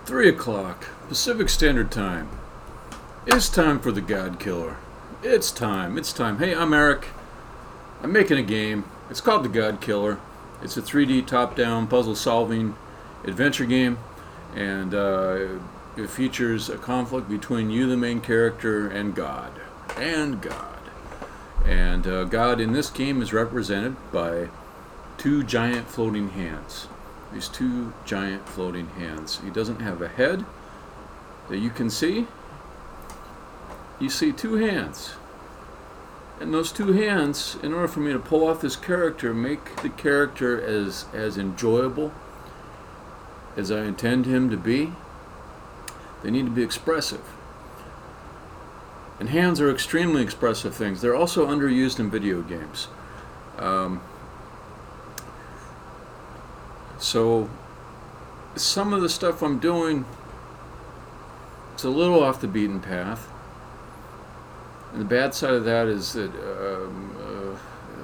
3 o'clock, Pacific Standard Time. It's time for the Godkiller. It's time. Hey, I'm Eric. I'm making a game. It's called the Godkiller. It's a 3D top-down puzzle-solving adventure game, and it features a conflict between you, the main character, and God. And God in this game is represented by two giant floating hands. These two giant floating hands. He doesn't have a head that you can see. You see two hands. And those two hands, in order for me to pull off this character, make the character as enjoyable as I intend him to be, they need to be expressive. And hands are extremely expressive things. They're also underused in video games. So some of the stuff I'm doing, it's a little off the beaten path. And the bad side of that is that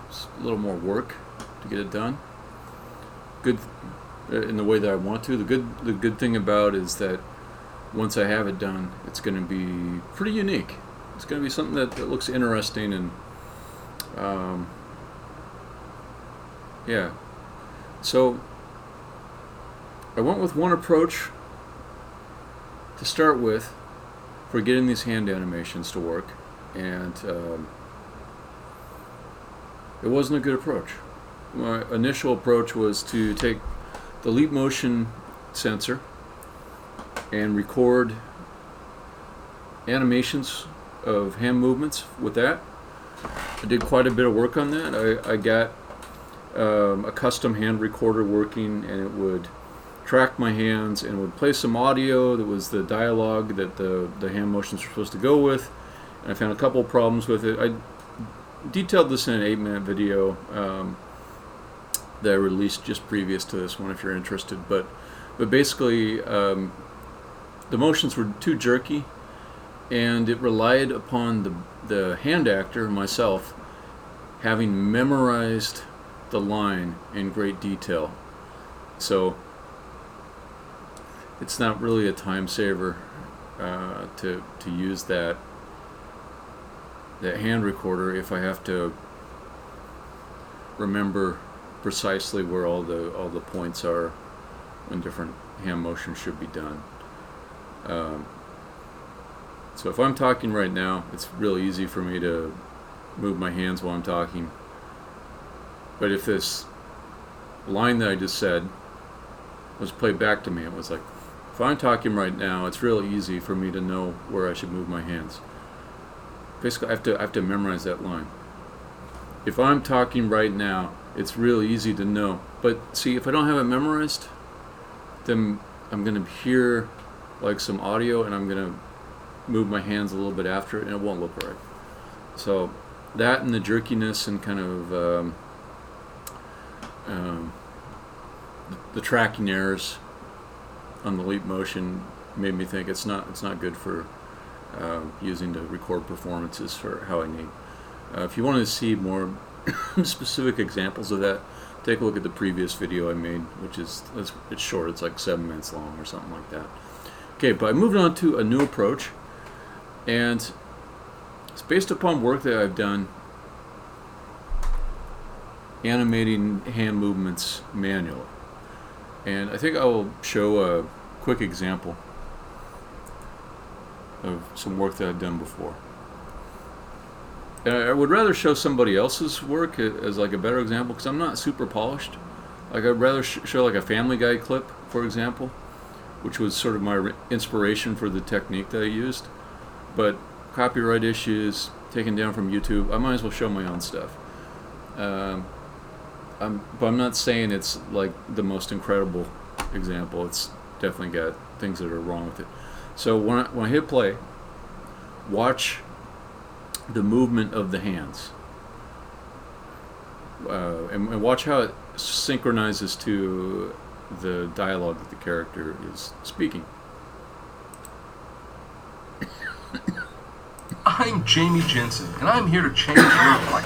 it's a little more work to get it done. Good in the way that I want to. The good thing about it is that once I have it done, it's going to be pretty unique. It's going to be something that looks interesting, and yeah. So I went with one approach to start with for getting these hand animations to work, and it wasn't a good approach. My initial approach was to take the leap motion sensor and record animations of hand movements with that. I did quite a bit of work on that. I got a custom hand recorder working, and it would track my hands and would play some audio that was the dialogue that the hand motions were supposed to go with. And I found a couple of problems with it. I detailed this in an 8-minute video that I released just previous to this one if you're interested. But basically the motions were too jerky, and it relied upon the hand actor, myself, having memorized the line in great detail. So it's not really a time saver to use that hand recorder if I have to remember precisely where all the points are when different hand motions should be done. So if I'm talking right now, it's really easy for me to move my hands while I'm talking. But if this line that I just said was played back to me, it was like, if I'm talking right now, it's really easy for me to know where I should move my hands. Basically, I have to memorize that line. If I'm talking right now, it's really easy to know. But see, if I don't have it memorized, then I'm going to hear like some audio, and I'm going to move my hands a little bit after it, and it won't look right. So that and the jerkiness and kind of the tracking errors on the leap motion made me think it's not good for using to record performances for how I need. If you want to see more specific examples of that, take a look at the previous video I made, which it's short. It's like 7 minutes long or something like that. Okay, but I moved on to a new approach, and it's based upon work that I've done animating hand movements manually. And I think I will show a quick example of some work that I've done before. And I would rather show somebody else's work as like a better example, because I'm not super polished. Like I'd rather show like a Family Guy clip, for example, which was sort of my inspiration for the technique that I used. But copyright issues, taken down from YouTube, I might as well show my own stuff. But I'm not saying it's like the most incredible example. It's definitely got things that are wrong with it. So when I hit play, watch the movement of the hands, and watch how it synchronizes to the dialogue that the character is speaking. I'm Jamie Jensen, and I'm here to change your life.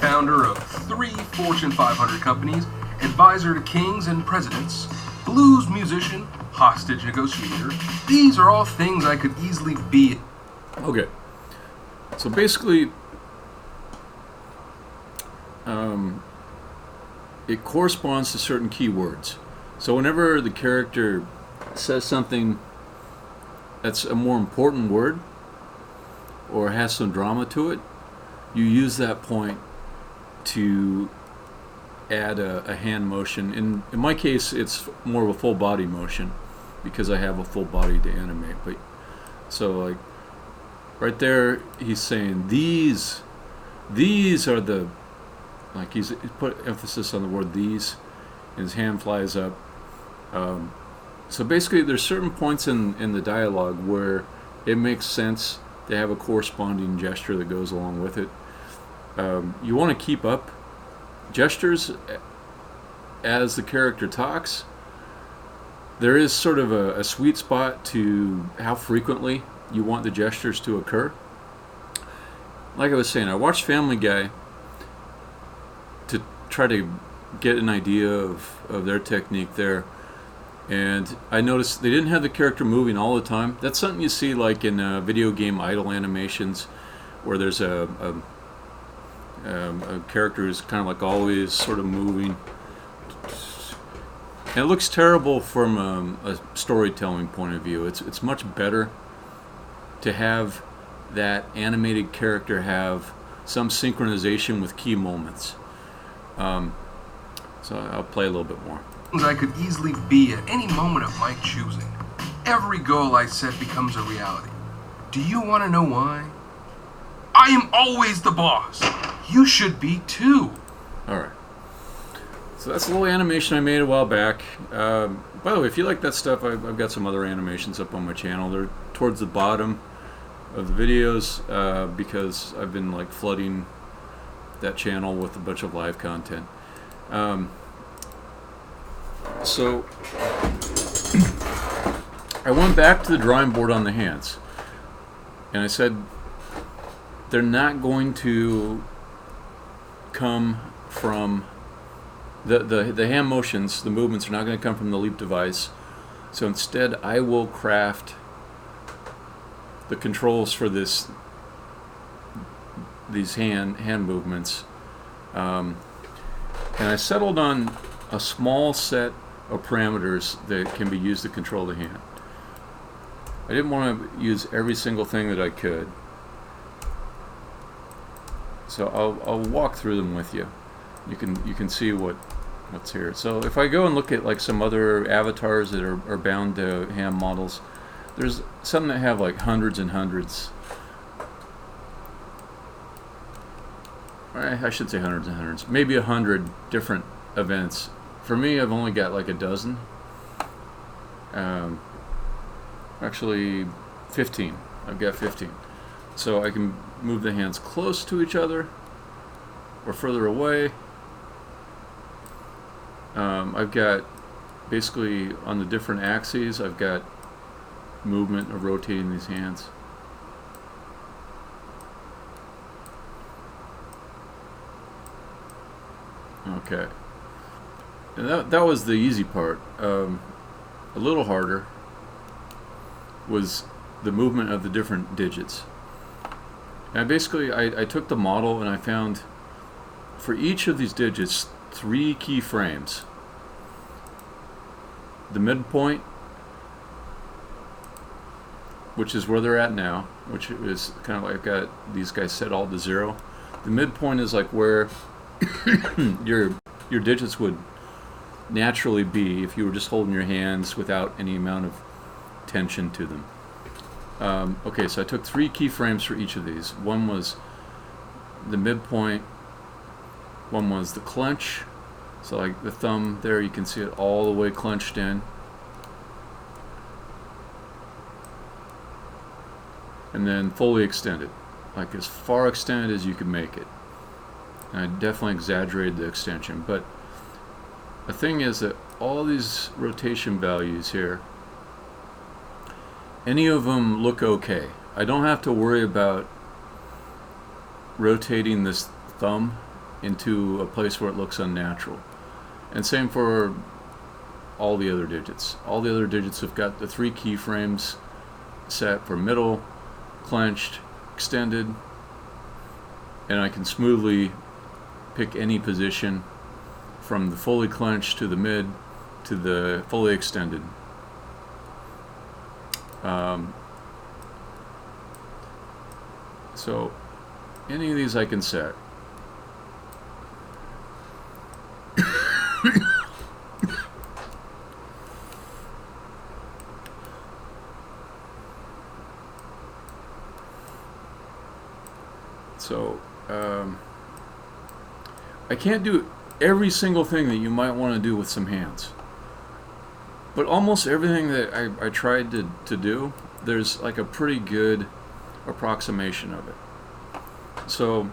Founder of 3 Fortune 500 companies, advisor to kings and presidents, blues musician, hostage negotiator. These are all things I could easily be. Okay. So basically, it corresponds to certain keywords. So whenever the character says something that's a more important word or has some drama to it, you use that point to add a hand motion. In my case, it's more of a full body motion because I have a full body to animate. But so like right there, he's saying these are the, like he's put emphasis on the word these, and his hand flies up. So basically, there's certain points in the dialogue where it makes sense to have a corresponding gesture that goes along with it. You want to keep up gestures as the character talks. There is sort of a sweet spot to how frequently you want the gestures to occur. Like I was saying, I watched Family Guy to try to get an idea of their technique there. And I noticed they didn't have the character moving all the time. That's something you see like in video game idle animations, where there's a character who's kind of like always sort of moving. And it looks terrible from a storytelling point of view. It's much better to have that animated character have some synchronization with key moments. So I'll play a little bit more. I could easily be at any moment of my choosing. Every goal I set becomes a reality. Do you want to know why? I am always the boss. You should be too. Alright. So that's a little animation I made a while back. By the way, if you like that stuff, I've got some other animations up on my channel. They're towards the bottom of the videos because I've been like flooding that channel with a bunch of live content. So I went back to the drawing board on the hands, and I said they're not going to come from the hand motions, the movements are not going to come from the leap device. So instead I will craft the controls for these hand movements, and I settled on a small set of parameters that can be used to control the hand. I didn't want to use every single thing that I could, so I'll walk through them with you. You can see what's here. So if I go and look at like some other avatars that are bound to hand models, there's some that have like hundreds and hundreds. I should say hundreds and hundreds, maybe 100 different events. For me, I've only got like a dozen. Actually 15. I've got 15. So I can move the hands close to each other or further away. I've got basically on the different axes, I've got movement of rotating these hands. Okay. And that was the easy part. A little harder was the movement of the different digits. And basically I took the model and I found for each of these digits 3 keyframes. The midpoint, which is where they're at now, which is kind of like I've got these guys set all to 0. The midpoint is like where your digits would naturally be if you were just holding your hands without any amount of tension to them. Okay, so I took 3 keyframes for each of these. One was the midpoint, one was the clench, so like the thumb there, you can see it all the way clenched in, and then fully extended, like as far extended as you can make it. And I definitely exaggerated the extension, but the thing is that all these rotation values here, any of them look okay. I don't have to worry about rotating this thumb into a place where it looks unnatural. And same for all the other digits. All the other digits have got the 3 keyframes set for middle, clenched, extended, and I can smoothly pick any position from the fully clenched to the mid to the fully extended. So any of these I can set. So I can't do every single thing that you might want to do with some hands, but almost everything that I tried to do, there's like a pretty good approximation of it. So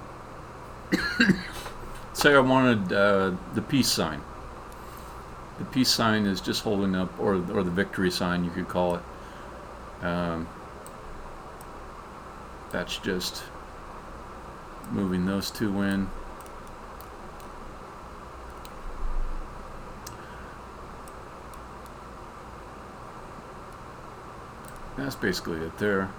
say I wanted the peace sign. The peace sign is just holding up, or the victory sign you could call it. That's just moving those 2 in. That's basically it there.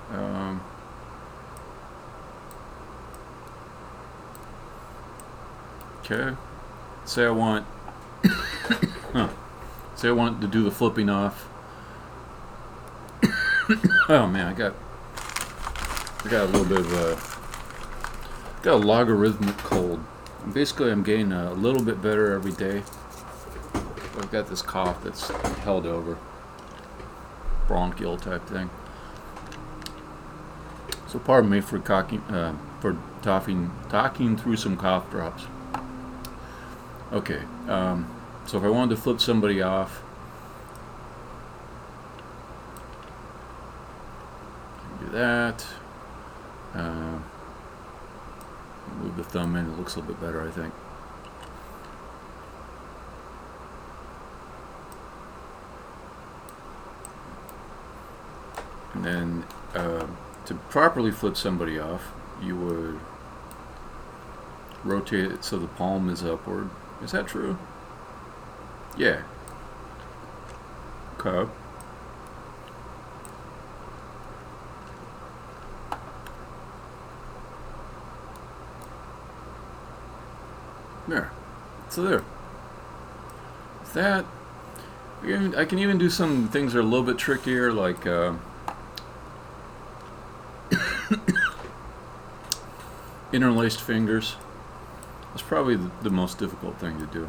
Okay. Say I want say I want to do the flipping off. Oh man, I got a little bit of a logarithmic cold. And basically I'm getting a little bit better every day. I've got this cough that's held over. Bronchial type thing. So pardon me for talking through some cough drops. Okay, so if I wanted to flip somebody off, do that. Move the thumb in, it looks a little bit better, I think. And then to properly flip somebody off, you would rotate it so the palm is upward. Is that true? Yeah. Okay. There. So there. With that, I can even do some things that are a little bit trickier, like interlaced fingers. That's probably the most difficult thing to do.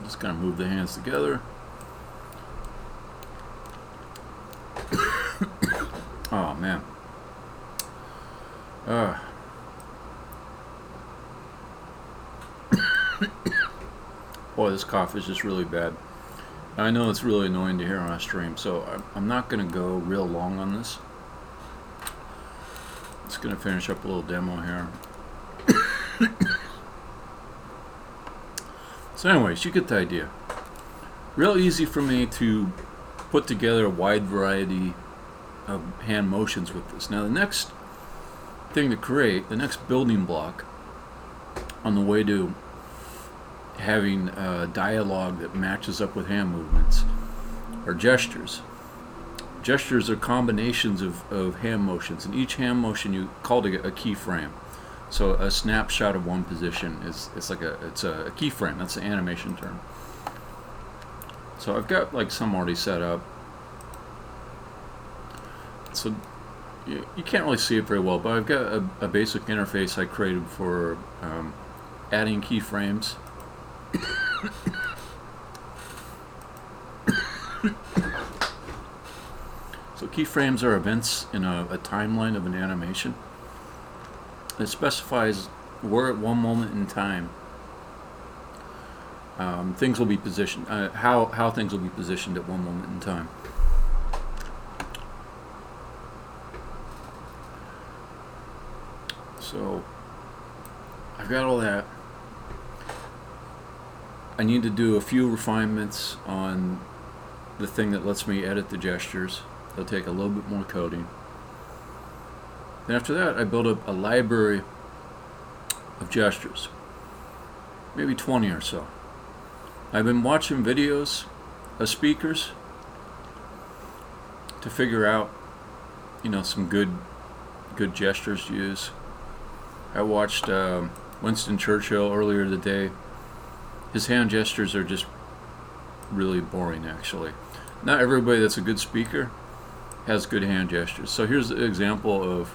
Just kind of move the hands together. Oh man. Boy, this cough is just really bad. I know it's really annoying to hear on a stream, so I'm not going to go real long on this. Just going to finish up a little demo here. So anyways, you get the idea. Real easy for me to put together a wide variety of hand motions with this. Now the next thing to create, the next building block on the way to having dialogue that matches up with hand movements are gestures. Gestures are combinations of hand motions, and each hand motion you call it a keyframe. So a snapshot of one position is a keyframe. That's the animation term. So I've got like some already set up. So you can't really see it very well, but I've got a basic interface I created for adding keyframes. So keyframes are events in a timeline of an animation. It specifies where at one moment in time things will be positioned, how things will be positioned at one moment in time. So I've got all that. I need to do a few refinements on the thing that lets me edit the gestures. They'll take a little bit more coding. Then after that, I build up a library of gestures, maybe 20 or so. I've been watching videos of speakers to figure out, some good gestures to use. I watched Winston Churchill earlier today. His hand gestures are just really boring, actually. Not everybody that's a good speaker has good hand gestures. So here's an example of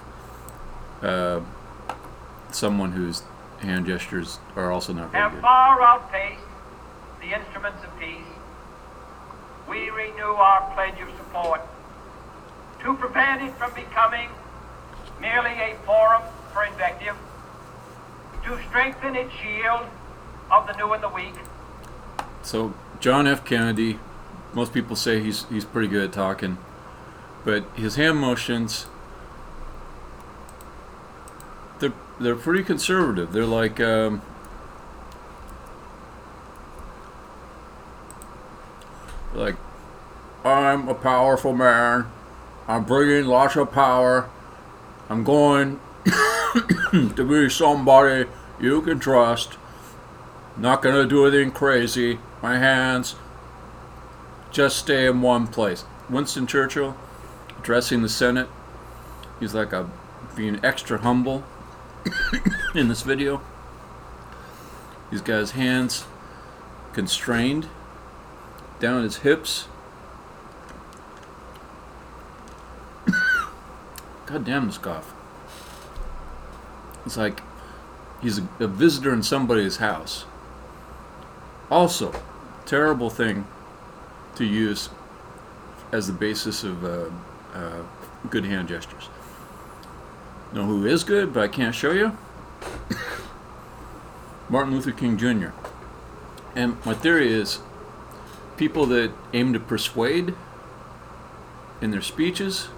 someone whose hand gestures are also not very good. Have far outpaced the instruments of peace. We renew our pledge of support to prevent it from becoming merely a forum for invective, to strengthen its shield of the new and the weak. So John F. Kennedy, most people say he's pretty good at talking, but his hand motions, they're pretty conservative. They're like I'm a powerful man. I'm bringing lots of power. I'm going to be somebody you can trust. Not gonna do anything crazy. My hands just stay in one place. Winston Churchill addressing the Senate. He's like being extra humble in this video. He's got his hands constrained down at his hips. God damn this cough. It's like he's a visitor in somebody's house. Also, terrible thing to use as the basis of good hand gestures. Know who is good, but I can't show you? Martin Luther King Jr. And my theory is people that aim to persuade in their speeches,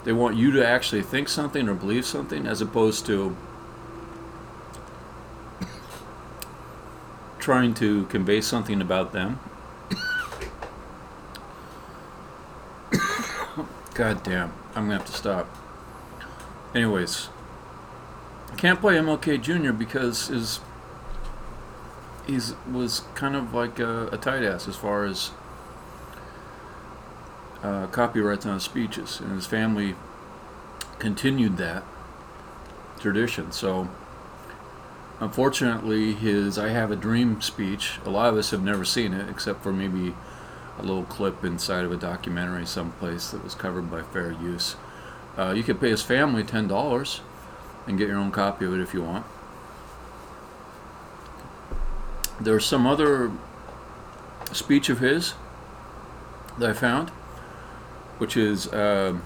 they want you to actually think something or believe something, as opposed to trying to convey something about them. God damn, I'm gonna have to stop. Anyways, I can't play MLK Jr. because he was kind of like a tight ass as far as copyrights on his speeches, and his family continued that tradition. So unfortunately, his I Have a Dream speech, a lot of us have never seen it except for maybe a little clip inside of a documentary someplace that was covered by fair use. You could pay his family $10 and get your own copy of it if you want. There's some other speech of his that I found, which is again,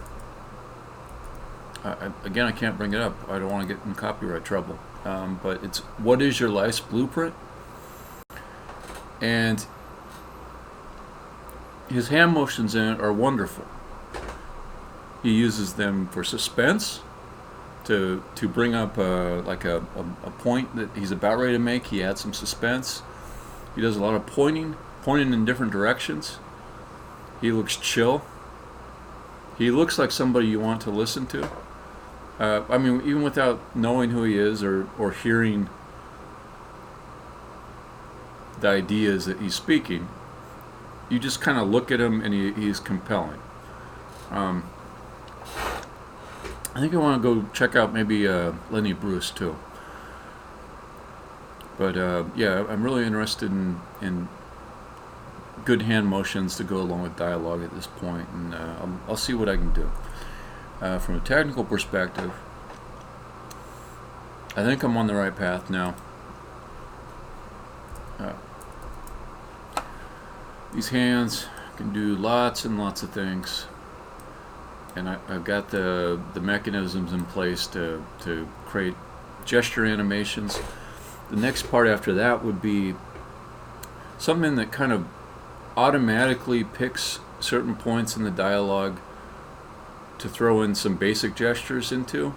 I can't bring it up. I don't want to get in copyright trouble. But it's "What is your life's blueprint?" And his hand motions in it are wonderful. He uses them for suspense, to bring up like a point that he's about ready to make. He adds some suspense. He does a lot of pointing in different directions. He looks chill. He looks like somebody you want to listen to. I mean, even without knowing who he is or hearing the ideas that he's speaking, you just kind of look at him and he's compelling. I think I want to go check out maybe Lenny Bruce too. But yeah, I'm really interested in good hand motions to go along with dialogue at this point, and I'll see what I can do. From a technical perspective, I think I'm on the right path now. These hands can do lots and lots of things, and I've got the mechanisms in place to create gesture animations. The next part after that would be something that kind of automatically picks certain points in the dialogue to throw in some basic gestures into,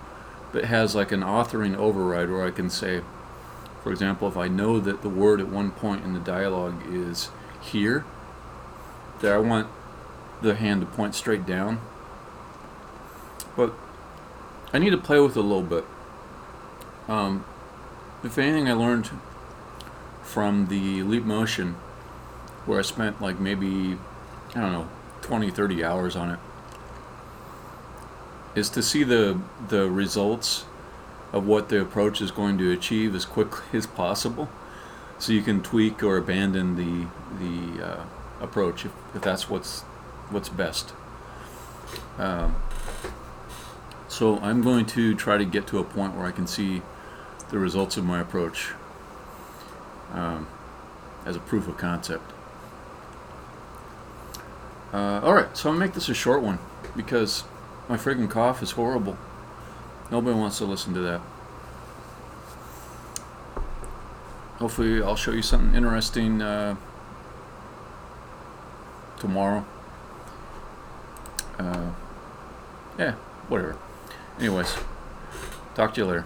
but has like an authoring override where I can say, for example, if I know that the word at one point in the dialogue is here, that I want the hand to point straight down. But I need to play with it a little bit. If anything, I learned from the Leap Motion, where I spent like maybe, I don't know, 20, 30 hours on it, is to see the results of what the approach is going to achieve as quickly as possible, so you can tweak or abandon the approach if that's what's best. So I'm going to try to get to a point where I can see the results of my approach as a proof of concept. Alright, so I'm going to make this a short one because my friggin' cough is horrible. Nobody wants to listen to that. Hopefully I'll show you something interesting tomorrow. Yeah, whatever. Anyways, talk to you later.